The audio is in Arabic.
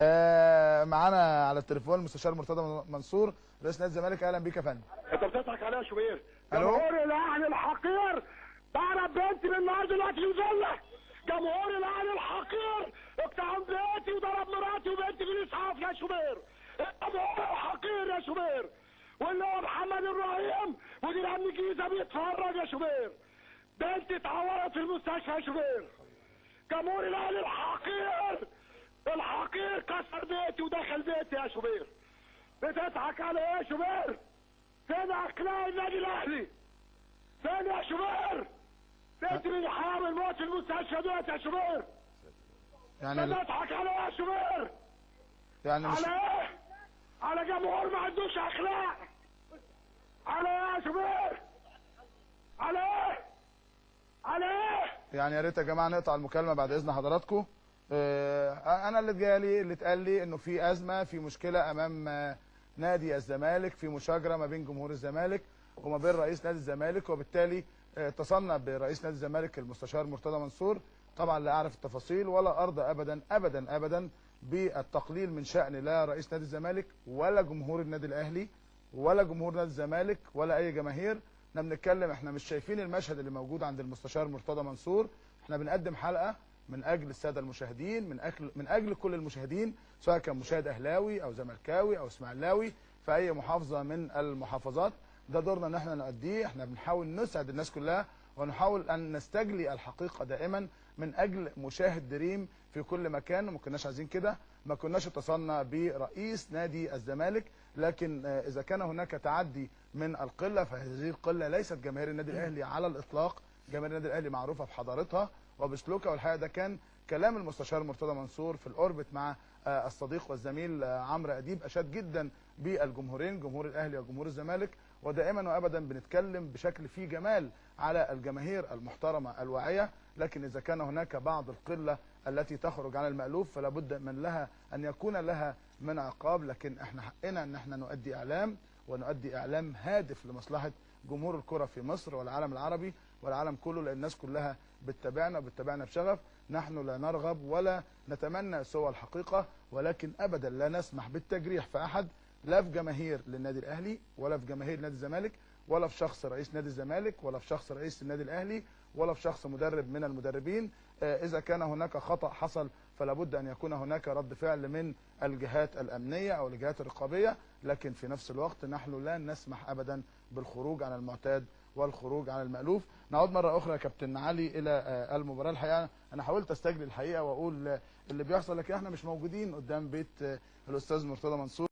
معانا على التليفون المستشار مرتضى منصور رئيس نادي الزمالك. اهلا بيك يا فندم. انت بتضحك عليا يا شوبير. الو. جمهور الاهلي الحقير ضرب بنتي من النهارده دلوقتي يذله. جمهور الاهلي الحقير اقتحم بيتي وضرب مراتي وبنتي في الاسعاف يا شوبير. جمهور الحقير يا شوبير. واللي هو محمد ابراهيم مدير امن الجيزه بيتفرج يا شوبير. بنتي اتعورت في المستشفى يا شوبير. جمهور الاهلي الحقير كسر بيتي ودخل بيتي يا شوبير. بتضحك على ايه يا شوبير؟ فين اخلاق النادي الاهلي؟ فين يا شوبير؟ بنتي بيحاول موت في المستشفى دلوقتي يا شوبير. يعني بتضحك على ايه يا شوبير؟ يعني مش على ايه؟ على جمهور ما عندوش اخلاق. على ايه يا شوبير؟ على ايه؟ على ايه؟ يعني يا ريت يا جماعه نقطع المكالمه بعد اذن حضراتكم. انا اللي اتقال لي انه في ازمه، في مشكله امام نادي الزمالك، في مشاجره ما بين جمهور الزمالك وما بين رئيس نادي الزمالك، وبالتالي اتصلنا برئيس نادي الزمالك المستشار مرتضى منصور. طبعا لا اعرف التفاصيل ولا ارضى ابدا ابدا ابدا بالتقليل من شان لا رئيس نادي الزمالك ولا جمهور النادي الاهلي ولا جمهور نادي الزمالك ولا اي جماهير. احنا بنتكلم، احنا مش شايفين المشهد اللي موجود عند المستشار مرتضى منصور. احنا بنقدم حلقه من اجل الساده المشاهدين، من اجل كل المشاهدين، سواء كان مشاهد اهلاوي او زملكاوي او اسماعيلاوي في اي محافظه من المحافظات. ده دورنا ان احنا نؤديه. احنا بنحاول نسعد الناس كلها ونحاول ان نستجلي الحقيقه دائما من اجل مشاهد دريم في كل مكان. ما كناش عايزين كده، ما كناش اتصلنا برئيس نادي الزمالك، لكن اذا كان هناك تعدي من القله فهذه القله ليست جماهير النادي الاهلي على الاطلاق. جماهير النادي الاهلي معروفه بحضارتها وبسلوكها، والحقيقه ده كان كلام المستشار مرتضى منصور في الاوربت مع الصديق والزميل عمرو اديب، اشاد جدا بالجمهورين، جمهور الاهلي وجمهور الزمالك، ودائما وابدا بنتكلم بشكل فيه جمال على الجماهير المحترمه الواعيه. لكن اذا كان هناك بعض القله التي تخرج عن المألوف فلا بد من لها ان يكون لها من عقاب. لكن احنا حقنا ان احنا نؤدي اعلام، ونؤدي اعلام هادف لمصلحه جمهور الكره في مصر والعالم العربي والعالم كله، لان الناس كلها بتتابعنا بشغف. نحن لا نرغب ولا نتمنى سوى الحقيقه، ولكن ابدا لا نسمح بالتجريح في احد، لا في جماهير للنادي الاهلي ولا في جماهير نادي الزمالك ولا في شخص رئيس نادي الزمالك ولا في شخص رئيس النادي الاهلي ولا في شخص مدرب من المدربين. اذا كان هناك خطأ حصل فلا بد ان يكون هناك رد فعل من الجهات الامنيه او الجهات الرقابيه، لكن في نفس الوقت نحن لا نسمح ابدا بالخروج عن المعتاد والخروج عن المألوف. نعود مره اخرى يا كابتن علي الى المباراه. الحقيقه انا حاولت استجلي الحقيقه واقول اللي بيحصل، لكن احنا مش موجودين قدام بيت الاستاذ مرتضى منصور.